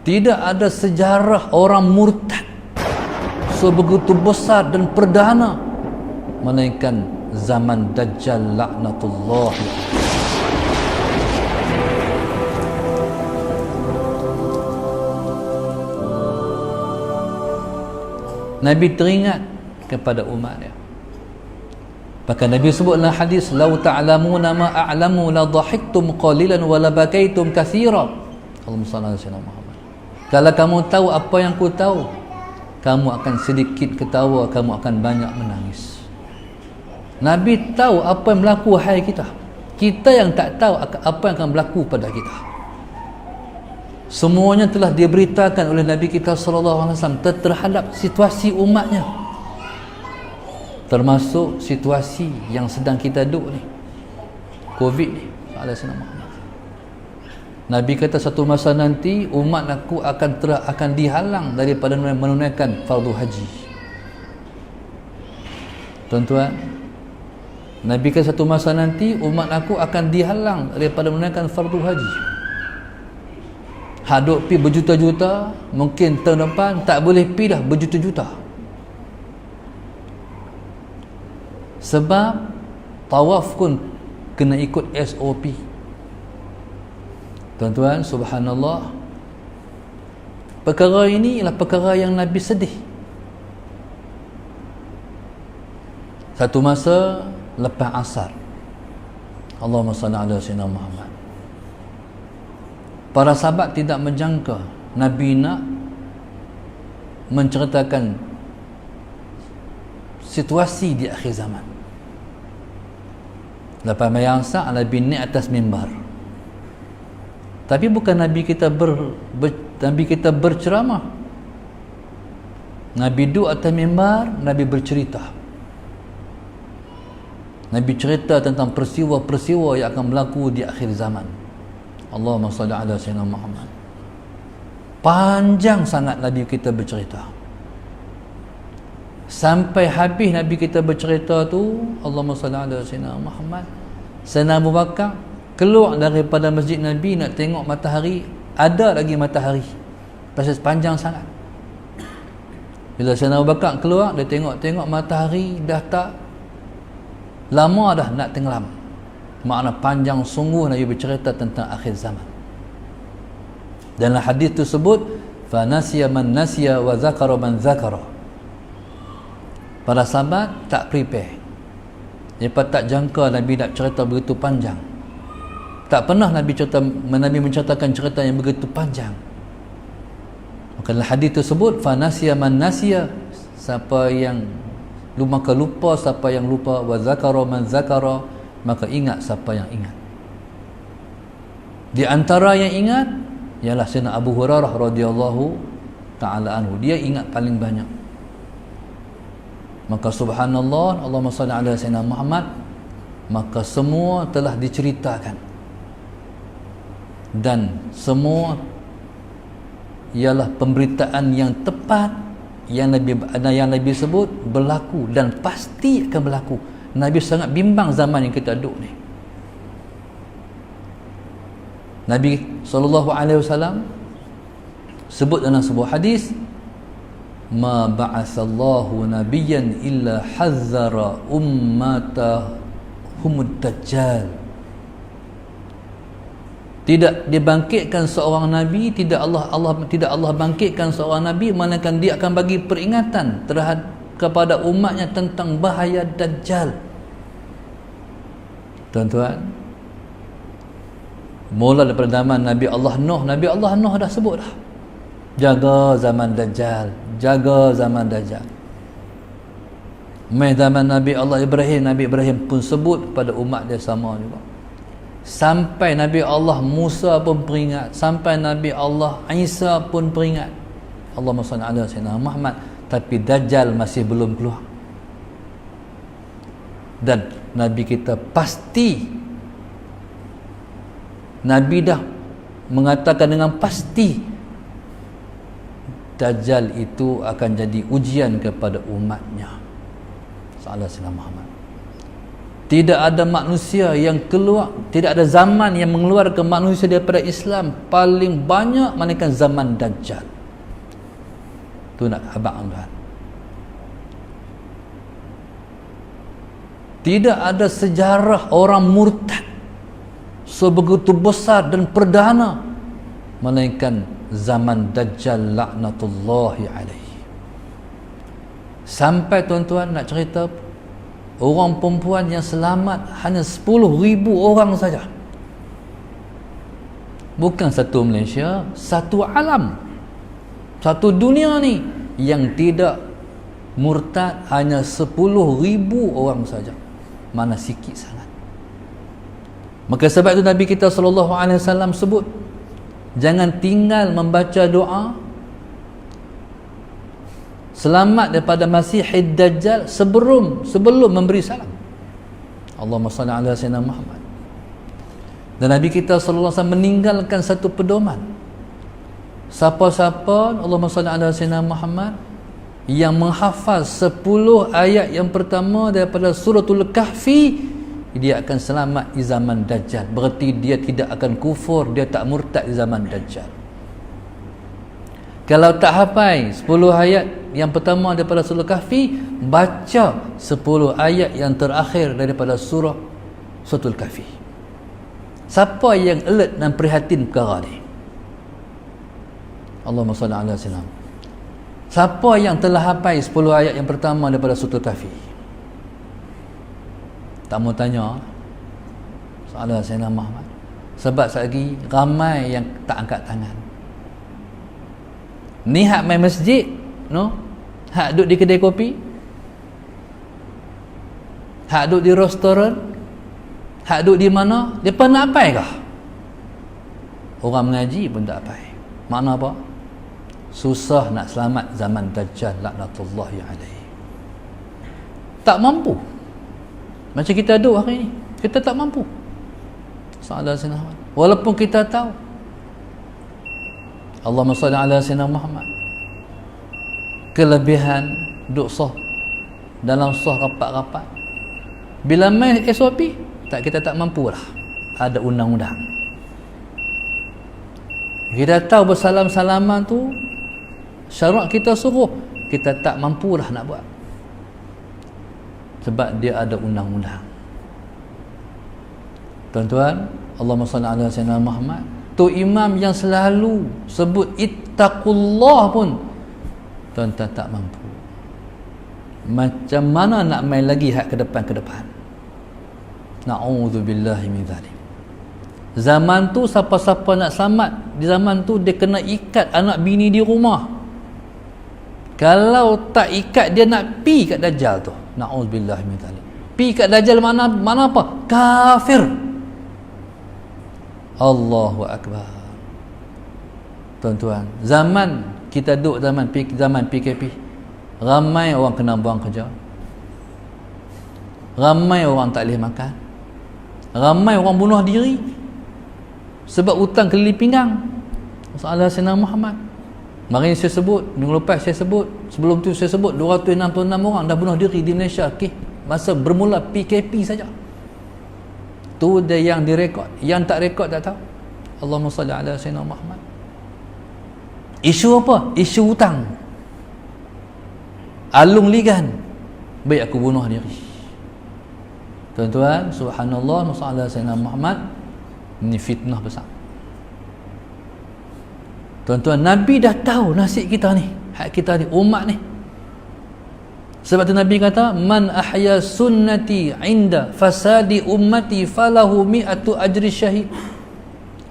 Tidak ada sejarah orang murtad sebegitu besar dan perdana melainkan zaman Dajjal laknatullah. Nabi teringat kepada umatnya. Bahkan Nabi sebut dalam hadis, "Lau ta'lamuna ma a'lamu la dhahiktum qalilan wa la bakaitum katsira." Allahumma shalli ala sayyidina Muhammad. Kalau kamu tahu apa yang ku tahu, kamu akan sedikit ketawa, kamu akan banyak menangis. Nabi tahu apa yang berlaku hai kita. Kita yang tak tahu apa yang akan berlaku pada kita. Semuanya telah diberitakan oleh Nabi kita sallallahu alaihi wasallam terhadap situasi umatnya. Termasuk situasi yang sedang kita duduk ni, Covid ni. Nabi kata satu masa nanti umat aku akan dihalang daripada menunaikan fardu haji. Tuan-tuan, Nabi kata satu masa nanti umat aku akan dihalang daripada menunaikan fardu haji. Haduk pi berjuta-juta, mungkin tahun depan tak boleh pi dah berjuta-juta. Sebab tawaf pun kena ikut SOP. Tuan-tuan, subhanallah, perkara ini ialah perkara yang Nabi sedih. Satu masa lepas asar, Allahumma salli ala sayyidina Muhammad, para sahabat tidak menjangka Nabi nak menceritakan situasi di akhir zaman. Lepas mayang asar, Nabi naik atas mimbar. Tapi bukan Nabi kita Nabi kita berceramah. Nabi duduk atas mimbar, Nabi bercerita. Nabi cerita tentang peristiwa-peristiwa yang akan berlaku di akhir zaman. Allahumma salli ala sayyidina Muhammad. Panjang sangat Nabi kita bercerita. Sampai habis Nabi kita bercerita tu, Allahumma salli ala sayyidina Muhammad, Sayyidina Abu Bakar keluar daripada masjid Nabi nak tengok matahari, ada lagi matahari. Pasal panjang sangat. Bila Sayyidina Abu Bakar keluar, dia tengok matahari dah tak lama dah nak tenggelam. Makna panjang sungguh Nabi bercerita tentang akhir zaman. Dalam hadis tersebut, fa nasiya man nasiya wa zakara man zakara. Para sahabat tak prepare. Mereka tak jangka Nabi nak cerita begitu panjang. Tak pernah Nabi menceritakan cerita yang begitu panjang. Maka dalam hadis tersebut, fa nasiya man nasiya, siapa yang maka lupa siapa yang lupa, wa zakara man zakara, maka ingat siapa yang ingat. Di antara yang ingat ialah Sayyidina Abu Hurairah radhiyallahu taala anhu. Dia ingat paling banyak. Maka subhanallah, Allahumma salli ala sayyidina Muhammad, maka semua telah diceritakan. Dan semua ialah pemberitaan yang tepat yang Nabi sebut berlaku dan pasti akan berlaku. Nabi sangat bimbang zaman yang kita duduk ni. Nabi SAW sebut dalam sebuah hadis, ma ba'atsallahu nabiyyan illa hazzara ummatahumud dajjal. Tidak dibangkitkan seorang nabi, tidak Allah bangkitkan seorang nabi melainkan dia akan bagi peringatan terhadap kepada umatnya tentang bahaya dajjal. Tuan-tuan, mula daripada zaman Nabi Allah Nuh dah sebut dah, jaga zaman dajjal, jaga zaman dajjal. Mai zaman Nabi Allah Nabi Ibrahim pun sebut pada umat dia sama juga. Sampai Nabi Allah Musa pun peringat, sampai Nabi Allah Isa pun peringat. Allahumma salli ala sayyidina Muhammad. Tapi dajjal masih belum keluar. Dan Nabi kita pasti, Nabi dah mengatakan dengan pasti dajjal itu akan jadi ujian kepada umatnya. Sallallahu alaihi Muhammad. Tidak ada manusia yang keluar, tidak ada zaman yang mengeluarkan manusia daripada Islam paling banyak melainkan zaman Dajjal. Tu nak abang tuan. Tidak ada sejarah orang murtad sebegitu besar dan perdana melainkan zaman Dajjal laknatullahi alaihi. Sampai tuan-tuan nak cerita, orang perempuan yang selamat hanya 10,000 orang saja. Bukan satu Malaysia, satu alam, satu dunia ni yang tidak murtad hanya 10,000 orang saja. Mana sikit sangat. Maka sebab itu Nabi kita SAW sebut, jangan tinggal membaca doa selamat daripada Masihid Dajjal sebelum memberi salam. Allahumma salli ala sayyidina Muhammad. Dan Nabi kita sallallahu alaihi wasallam meninggalkan satu pedoman. Siapa-siapa Allahumma salli ala sayyidina Muhammad yang menghafaz 10 ayat yang pertama daripada suratul Kahfi, dia akan selamat di zaman Dajjal. Berarti dia tidak akan kufur, dia tak murtad di zaman Dajjal. Kalau tak hafal 10 ayat yang pertama daripada surah Kahfi, baca 10 ayat yang terakhir daripada surah Suratul Kahfi. Siapa yang alert dan prihatin perkara ni? Allahumma salli ala sayyidina. Siapa yang telah hafal 10 ayat yang pertama daripada Suratul Kahfi? Tak mau tanya soalan Sayyidina Muhammad. Sebab lagi ramai yang tak angkat tangan. Ni hak main masjid, no? Hak duduk di kedai kopi, hak duduk di restoran, hak duduk di mana, depa nak apa kah? Orang mengaji pun tak apa. Makna apa? Susah nak selamat zaman Dajjal laknatullahi alaihi. Tak mampu. Macam kita duduk hari ni, kita tak mampu. Walaupun kita tahu, Allahumma salli ala sayyidina Muhammad, kelebihan duduk sah dalam sah rapat-rapat. Bila main SOP, kita tak mampu lah. Ada undang-undang. Kita tahu bersalam-salaman tu syarat kita suruh, kita tak mampu lah nak buat. Sebab dia ada undang-undang. Tuan-tuan, Allahumma salli ala sayyidina Muhammad, tu imam yang selalu sebut ittaqullah pun tuan-tuan tak mampu. Macam mana nak main lagi hak ke depan? Na'udzubillahi min dzalik. Zaman tu siapa-siapa nak selamat di zaman tu, dia kena ikat anak bini di rumah. Kalau tak ikat, dia nak pi kat Dajjal tu. Na'udzubillahi min dzalik. Pi kat Dajjal mana apa? Kafir. Allahu akbar. Tuan-tuan, zaman kita duduk zaman PKP, ramai orang kena buang kerja, ramai orang tak boleh makan, ramai orang bunuh diri sebab hutang kelili pinggang. Masalah Sayyidina Muhammad. Mari saya sebut, minggu lepas saya sebut, sebelum tu saya sebut 266 orang dah bunuh diri di Malaysia. Okey, masa bermula PKP saja. Tu dia yang direkod, yang tak rekod tak tahu. Allahumma salli ala sayyidina Muhammad. Isu apa? Isu hutang. Alung ligan, baik aku bunuh diri. Tuan-tuan, subhanallah, masalah sayyidina Muhammad, ini fitnah besar. Tuan-tuan, Nabi dah tahu nasib kita ni, hak kita ni, umat ni. Sebab tu Nabi kata, man ahya sunnati inda fasadi ummati falahu mi'atu ajri syahid.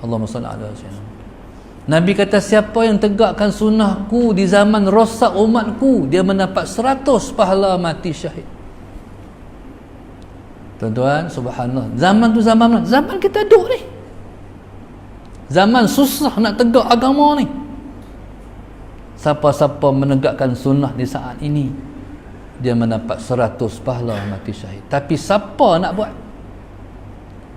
Allahumma salli ala sayyidina. Nabi kata, siapa yang tegakkan sunnahku di zaman rosak umatku, dia mendapat 100 pahala mati syahid. Tuan-tuan, subhanallah, zaman tu zaman mana? Zaman kita duduk ni, zaman susah nak tegak agama ni. Siapa-siapa menegakkan sunnah di saat ini, dia mendapat 100 pahala mati syahid. Tapi siapa nak buat?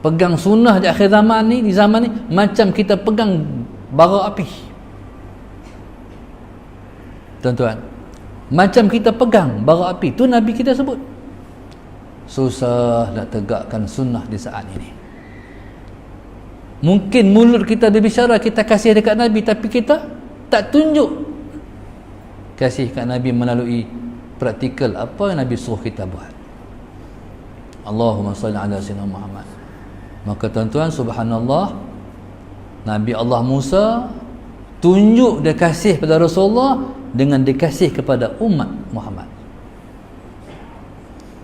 Pegang sunnah di akhir zaman ni, di zaman ni, macam kita pegang bara api. Tuan-tuan, macam kita pegang bara api. Tu Nabi kita sebut, susah nak tegakkan sunnah di saat ini. Mungkin mulut kita berbicara kita kasih dekat Nabi, tapi kita tak tunjuk kasih kat Nabi melalui praktikal apa yang Nabi suruh kita buat. Allahumma salli ala sayyidina Muhammad. Maka tuan-tuan, subhanallah, Nabi Allah Musa tunjuk dia kasih pada Rasulullah dengan dia kasih kepada umat Muhammad.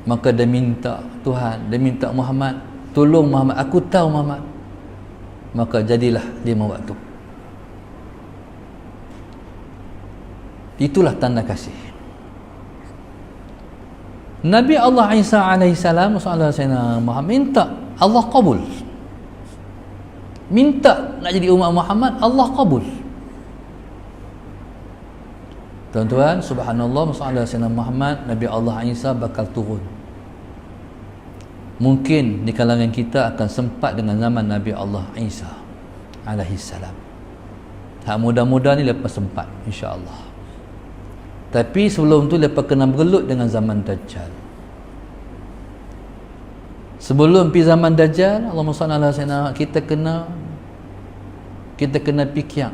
Maka dia minta Tuhan, dia minta Muhammad, tolong Muhammad, aku tahu Muhammad. Maka jadilah dia membuat tu. Itulah tanda kasih. Nabi Allah Isa alaihissalam, Sayyidina Muhammad, minta Allah kabul. Minta nak jadi umat Muhammad, Allah kabul. Tuan-tuan, subhanallah, Sayyidina Muhammad, Nabi Allah Isa bakal turun. Mungkin di kalangan kita akan sempat dengan zaman Nabi Allah Isa alaihissalam. Tak mudah-mudah ni lepas sempat, insya-Allah. Tapi sebelum tu lepas kena bergelut dengan zaman Dajjal. Sebelum pi zaman Dajjal, Allahumma salli ala sayyidina, kita kena fikir.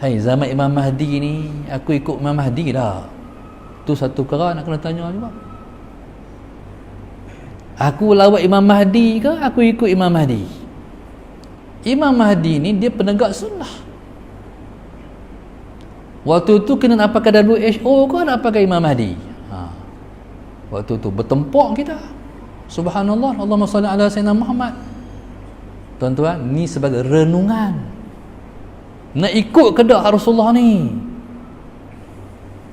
Hai, zaman Imam Mahdi ni aku ikut Imam Mahdi dah. Tu satu perkara nak kena tanya juga. Aku lawat Imam Mahdi ke aku ikut Imam Mahdi? Imam Mahdi ni dia penegak sunnah. Waktu tu kena nak pakai WHO ke nak pakai Imam Mahdi? Waktu tu bertempur kita. Subhanallah, Allahumma salli ala sayyidina Muhammad. Tuan-tuan, ni sebagai renungan. Nak ikut ke dak Rasulullah ni?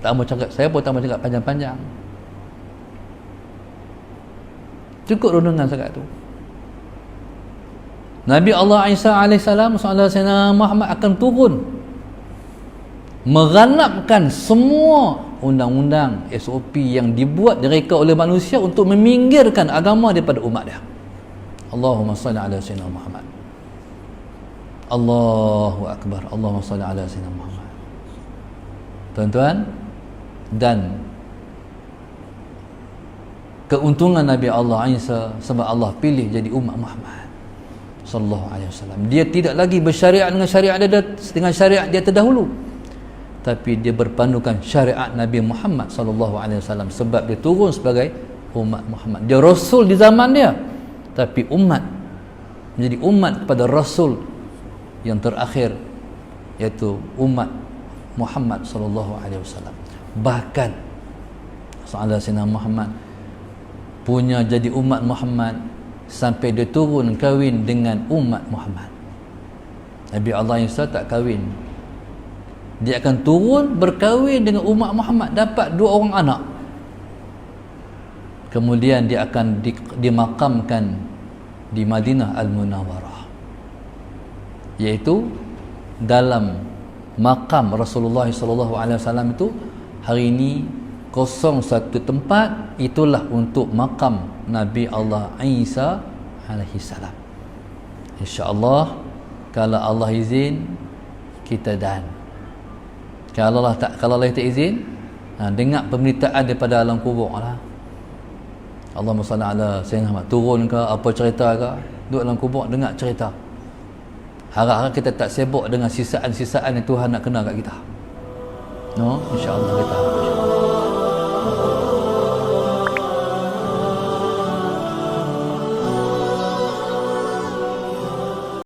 Tak mau cakap, saya pun tak mau cakap panjang-panjang. Cukup renungan sangat tu. Nabi Allah Isa alaihissalam, Sayyidina Muhammad akan turun meranapkan semua undang-undang SOP yang dibuat direka oleh manusia untuk meminggirkan agama daripada umat dia. Allahumma salli ala sayyidina Muhammad. Allahu akbar. Allahumma salli ala sayyidina Muhammad. Tuan-tuan, dan keuntungan Nabi Allah Isa sebab Allah pilih jadi umat Muhammad sallallahu alaihi wasallam. Dia tidak lagi bersyariat dengan syariat dia terdahulu, tapi dia berpandukan syariat Nabi Muhammad sallallahu alaihi wasallam sebab dia turun sebagai umat Muhammad. Dia rasul di zaman dia, tapi umat, menjadi umat kepada rasul yang terakhir, iaitu umat Muhammad sallallahu alaihi wasallam. Bahkan Sayyidina Muhammad punya jadi umat Muhammad sampai dia turun kahwin dengan umat Muhammad. Nabi Allah Isa tak kahwin, dia akan turun berkahwin dengan umat Muhammad, dapat 2 orang anak. Kemudian dia akan dimakamkan di Madinah Al-Munawwarah, iaitu dalam makam Rasulullah SAW itu hari ini kosong satu tempat, itulah untuk makam Nabi Allah Isa alaihi salam. InsyaAllah kalau Allah izin kita dan kalau Allah tak izin, dengar pemberitaan daripada alam kubur lah. Allahumma salli ala sayyidina Muhammad, turun ke apa cerita ke, duduk dalam kubur dengar cerita. Harap-harap kita tak sibuk dengan sisaan-sisaan yang Tuhan nak kenal kat kita. No, insya-Allah kita harap, insya-Allah.